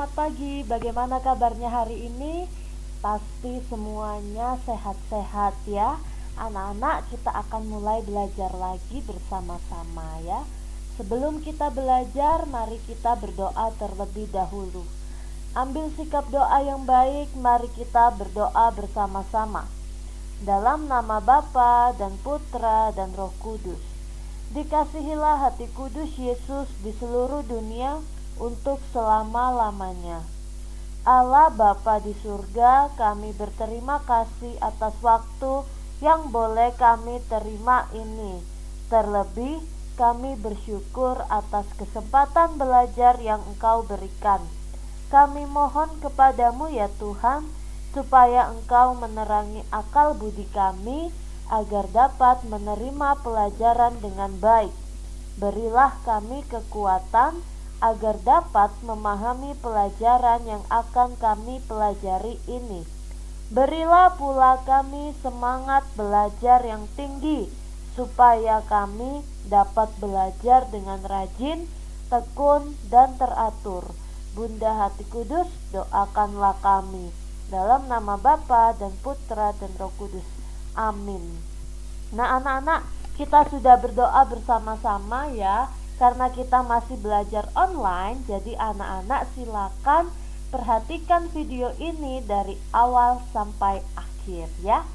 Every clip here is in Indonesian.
Selamat pagi, bagaimana kabarnya hari ini? Pasti semuanya sehat-sehat ya. Anak-anak, kita akan mulai belajar lagi bersama-sama ya. Sebelum kita belajar, mari kita berdoa terlebih dahulu. Ambil sikap doa yang baik, mari kita berdoa bersama-sama. Dalam nama Bapa dan Putra dan Roh Kudus. Dikasihilah hati kudus Yesus di seluruh dunia untuk selama-lamanya. Allah Bapa di surga, kami berterima kasih atas waktu yang boleh kami terima ini. Terlebih, kami bersyukur atas kesempatan belajar yang Engkau berikan. Kami mohon kepadamu ya Tuhan, supaya Engkau menerangi akal budi kami, agar dapat menerima pelajaran dengan baik. Berilah kami kekuatan agar dapat memahami pelajaran yang akan kami pelajari ini. Berilah pula kami semangat belajar yang tinggi, supaya kami dapat belajar dengan rajin, tekun, dan teratur. Bunda Hati Kudus, doakanlah kami. Dalam nama Bapa dan Putra dan Roh Kudus. Amin. Nah anak-anak, kita sudah berdoa bersama-sama ya. Karena kita masih belajar online, jadi anak-anak silakan perhatikan video ini dari awal sampai akhir ya.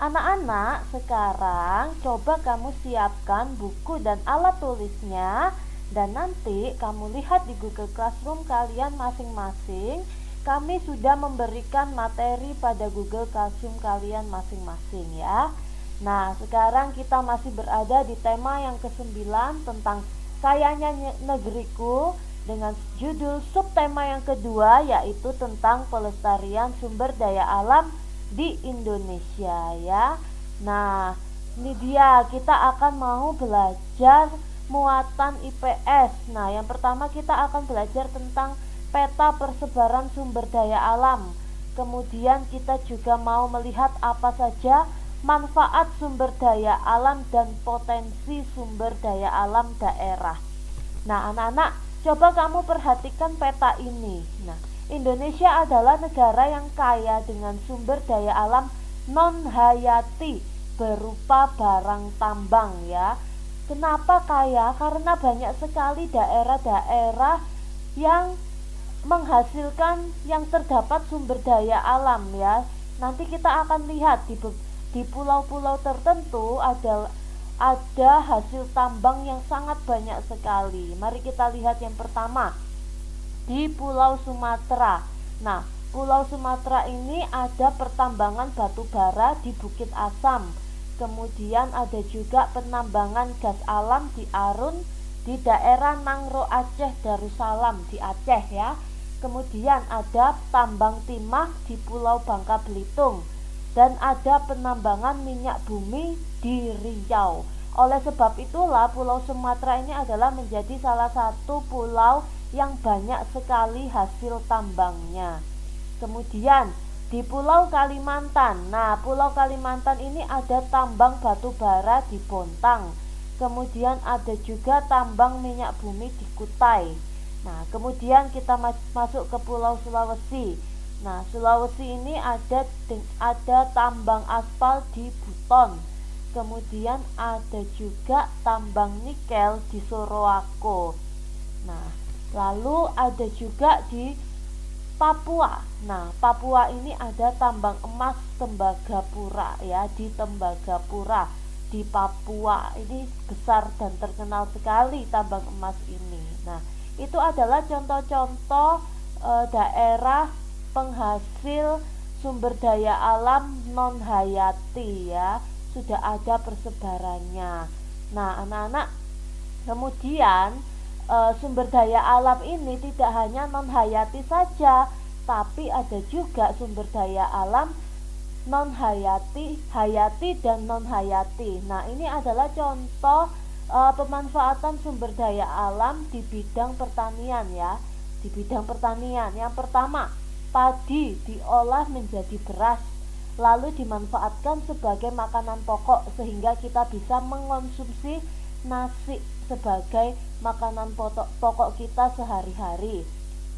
Anak-anak, sekarang coba kamu siapkan buku dan alat tulisnya, dan nanti kamu lihat di Google Classroom kalian masing-masing. Kami sudah memberikan materi pada Google Classroom kalian masing-masing ya. Nah, sekarang kita masih berada di tema yang ke-9 tentang kayanya negeriku, dengan judul subtema yang kedua yaitu tentang pelestarian sumber daya alam di Indonesia ya. Nah, ini dia, kita akan mau belajar muatan IPS. Nah, yang pertama kita akan belajar tentang peta persebaran sumber daya alam. Kemudian kita juga mau melihat apa saja manfaat sumber daya alam dan potensi sumber daya alam daerah. Nah anak-anak, coba kamu perhatikan peta ini. Nah, Indonesia adalah negara yang kaya dengan sumber daya alam non-hayati berupa barang tambang ya. Kenapa kaya? Karena banyak sekali daerah-daerah yang menghasilkan yang terdapat sumber daya alam ya. Nanti kita akan lihat di pulau-pulau tertentu ada hasil tambang yang sangat banyak sekali. Mari kita lihat yang pertama, di Pulau Sumatera. Nah, Pulau Sumatera ini ada pertambangan batu bara di Bukit Asam. Kemudian ada juga penambangan gas alam di Arun di daerah Nangro Aceh Darussalam di Aceh ya. Kemudian ada tambang timah di Pulau Bangka Belitung. Dan ada penambangan minyak bumi di Riau. Oleh sebab itulah Pulau Sumatera ini adalah menjadi salah satu pulau yang banyak sekali hasil tambangnya. Kemudian di Pulau Kalimantan. Nah, Pulau Kalimantan ini ada tambang batu bara di Bontang. Kemudian ada juga tambang minyak bumi di Kutai. Nah, kemudian kita masuk ke Pulau Sulawesi. Nah, Sulawesi ini ada tambang aspal di Buton. Kemudian ada juga tambang nikel di Sorowako. Nah, lalu ada juga di Papua. Nah, Papua ini ada tambang emas Tembagapura ya, di Tembagapura di Papua. Ini besar dan terkenal sekali tambang emas ini. Nah, itu adalah contoh-contoh daerah penghasil sumber daya alam non hayati ya, sudah ada persebarannya. Nah anak-anak, kemudian sumber daya alam ini tidak hanya non hayati saja, tapi ada juga sumber daya alam non hayati, hayati dan non hayati. Nah ini adalah contoh pemanfaatan sumber daya alam di bidang pertanian ya. Di bidang pertanian, yang pertama, padi diolah menjadi beras, lalu dimanfaatkan sebagai makanan pokok sehingga kita bisa mengonsumsi nasi sebagai makanan pokok kita sehari-hari.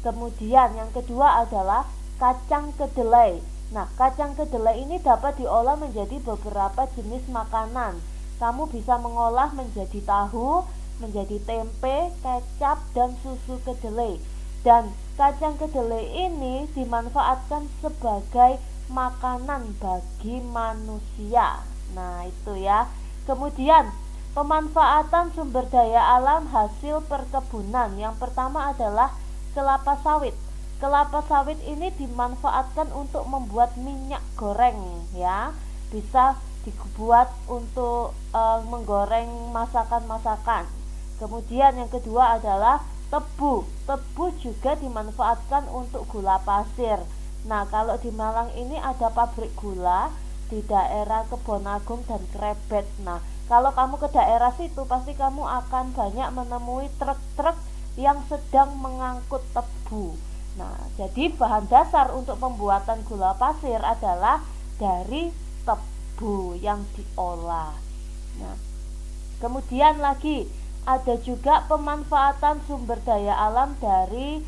Kemudian yang kedua adalah kacang kedelai. Nah, kacang kedelai ini dapat diolah menjadi beberapa jenis makanan. Kamu bisa mengolah menjadi tahu, menjadi tempe, kecap, dan susu kedelai. Dan kacang kedelai ini dimanfaatkan sebagai makanan bagi manusia. Nah, itu ya. Kemudian, pemanfaatan sumber daya alam hasil perkebunan. Yang pertama adalah kelapa sawit. Kelapa sawit ini dimanfaatkan untuk membuat minyak goreng ya. Bisa dibuat untuk menggoreng masakan-masakan. Kemudian yang kedua adalah tebu. Tebu juga dimanfaatkan untuk gula pasir. Nah, kalau di Malang ini ada pabrik gula di daerah Kebonagung dan Krebet. Nah, kalau kamu ke daerah situ pasti kamu akan banyak menemui truk-truk yang sedang mengangkut tebu. Nah, jadi bahan dasar untuk pembuatan gula pasir adalah dari tebu yang diolah. Nah, kemudian lagi ada juga pemanfaatan sumber daya alam dari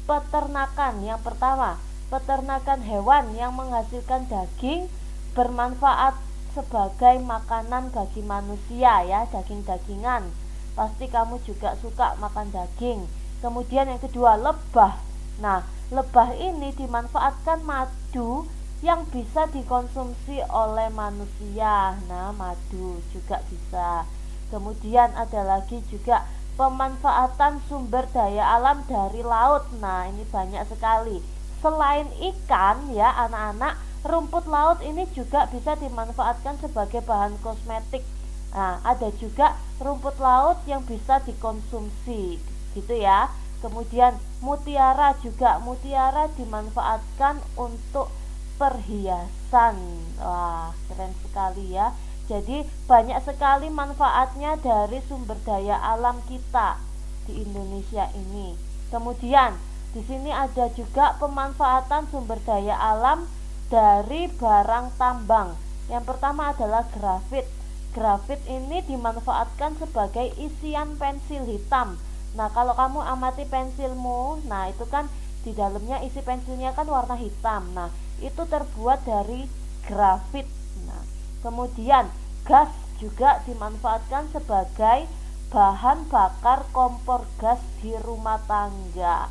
peternakan. Yang pertama, peternakan hewan yang menghasilkan daging bermanfaat sebagai makanan bagi manusia ya, daging-dagingan. Pasti kamu juga suka makan daging. Kemudian yang kedua, lebah. Nah, lebah ini dimanfaatkan madu yang bisa dikonsumsi oleh manusia. Nah, madu juga bisa. Kemudian ada lagi juga pemanfaatan sumber daya alam dari laut. Nah, ini banyak sekali. Selain ikan ya anak-anak, rumput laut ini juga bisa dimanfaatkan sebagai bahan kosmetik. Nah, ada juga rumput laut yang bisa dikonsumsi gitu ya. Kemudian mutiara juga, mutiara dimanfaatkan untuk perhiasan. Wah, keren sekali ya. Jadi banyak sekali manfaatnya dari sumber daya alam kita di Indonesia ini. Kemudian di sini ada juga pemanfaatan sumber daya alam dari barang tambang. Yang pertama adalah grafit. Grafit ini dimanfaatkan sebagai isian pensil hitam. Nah, kalau kamu amati pensilmu, nah itu kan di dalamnya isi pensilnya kan warna hitam. Nah, itu terbuat dari grafit. Nah, kemudian gas juga dimanfaatkan sebagai bahan bakar kompor gas di rumah tangga.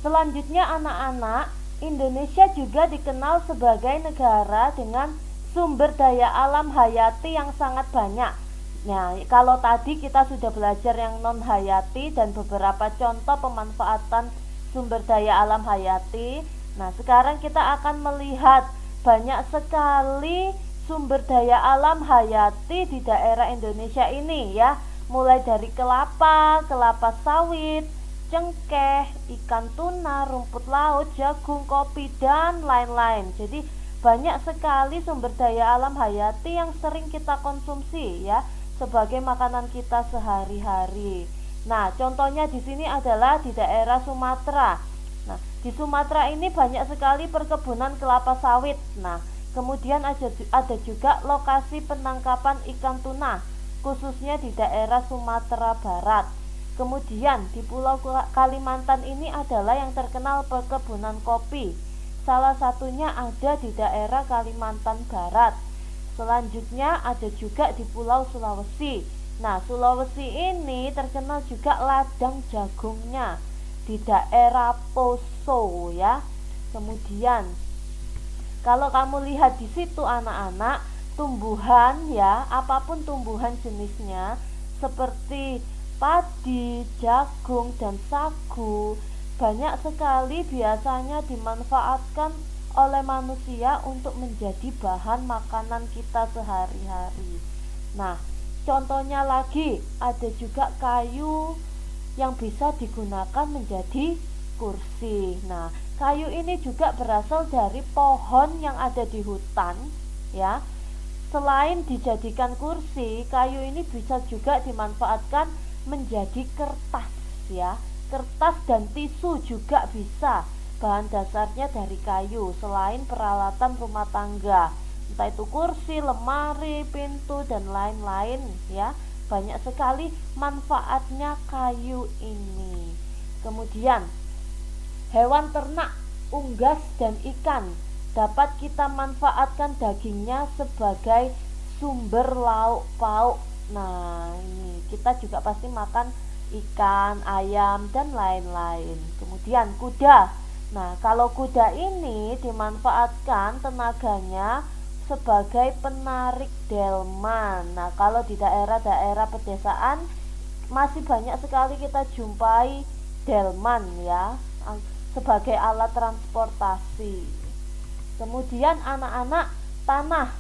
Selanjutnya anak-anak, Indonesia juga dikenal sebagai negara dengan sumber daya alam hayati yang sangat banyak. Nah, kalau tadi kita sudah belajar yang non hayati dan beberapa contoh pemanfaatan sumber daya alam hayati. Nah, sekarang kita akan melihat banyak sekali sumber daya alam hayati di daerah Indonesia ini ya. Mulai dari kelapa, kelapa sawit, cengkeh, ikan tuna, rumput laut, jagung, kopi, dan lain-lain. Jadi banyak sekali sumber daya alam hayati yang sering kita konsumsi ya sebagai makanan kita sehari-hari. Nah, contohnya di sini adalah di daerah Sumatera. Nah, di Sumatera ini banyak sekali perkebunan kelapa sawit. Nah, kemudian ada juga lokasi penangkapan ikan tuna, khususnya di daerah Sumatera Barat. Kemudian di Pulau Kalimantan ini adalah yang terkenal perkebunan kopi. Salah satunya ada di daerah Kalimantan Barat. Selanjutnya ada juga di Pulau Sulawesi. Nah, Sulawesi ini terkenal juga ladang jagungnya di daerah Poso ya. Kemudian kalau kamu lihat di situ anak-anak, tumbuhan ya, apapun tumbuhan jenisnya seperti padi, jagung, dan sagu banyak sekali biasanya dimanfaatkan oleh manusia untuk menjadi bahan makanan kita sehari-hari. Nah, contohnya lagi ada juga kayu yang bisa digunakan menjadi kursi. Nah, kayu ini juga berasal dari pohon yang ada di hutan ya. Selain dijadikan kursi, kayu ini bisa juga dimanfaatkan menjadi kertas ya. Kertas dan tisu juga bisa. Bahan dasarnya dari kayu selain peralatan rumah tangga, entah itu kursi, lemari, pintu, dan lain-lain ya. Banyak sekali manfaatnya kayu ini. Kemudian hewan ternak, unggas dan ikan dapat kita manfaatkan dagingnya sebagai sumber lauk pauk. Nah, ini kita juga pasti makan ikan, ayam dan lain-lain. Kemudian kuda. Nah, kalau kuda ini dimanfaatkan tenaganya sebagai penarik delman. Nah, kalau di daerah-daerah pedesaan masih banyak sekali kita jumpai delman ya, sebagai alat transportasi. Kemudian anak-anak, tanah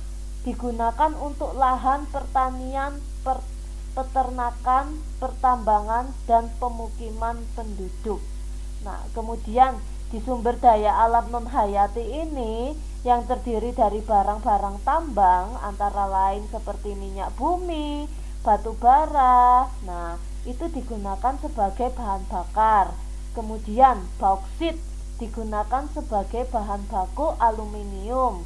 digunakan untuk lahan pertanian, peternakan, pertambangan, dan pemukiman penduduk. Nah, kemudian di sumber daya alam non hayati ini yang terdiri dari barang-barang tambang antara lain seperti minyak bumi, batu bara. Nah, itu digunakan sebagai bahan bakar. Kemudian bauksit digunakan sebagai bahan baku aluminium.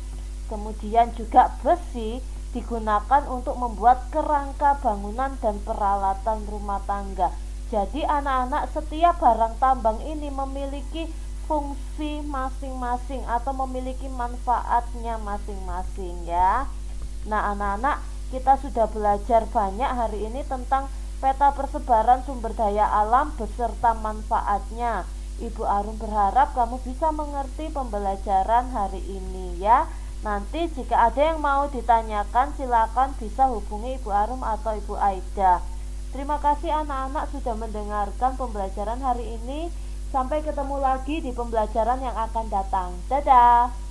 Kemudian juga besi digunakan untuk membuat kerangka bangunan dan peralatan rumah tangga. Jadi anak-anak, setiap barang tambang ini memiliki fungsi masing-masing atau memiliki manfaatnya masing-masing ya. Nah anak-anak, kita sudah belajar banyak hari ini tentang peta persebaran sumber daya alam beserta manfaatnya. Ibu Arum berharap kamu bisa mengerti pembelajaran hari ini ya. Nanti jika ada yang mau ditanyakan silakan bisa hubungi Ibu Arum atau Ibu Aida. Terima kasih anak-anak sudah mendengarkan pembelajaran hari ini. Sampai ketemu lagi di pembelajaran yang akan datang. Dadah.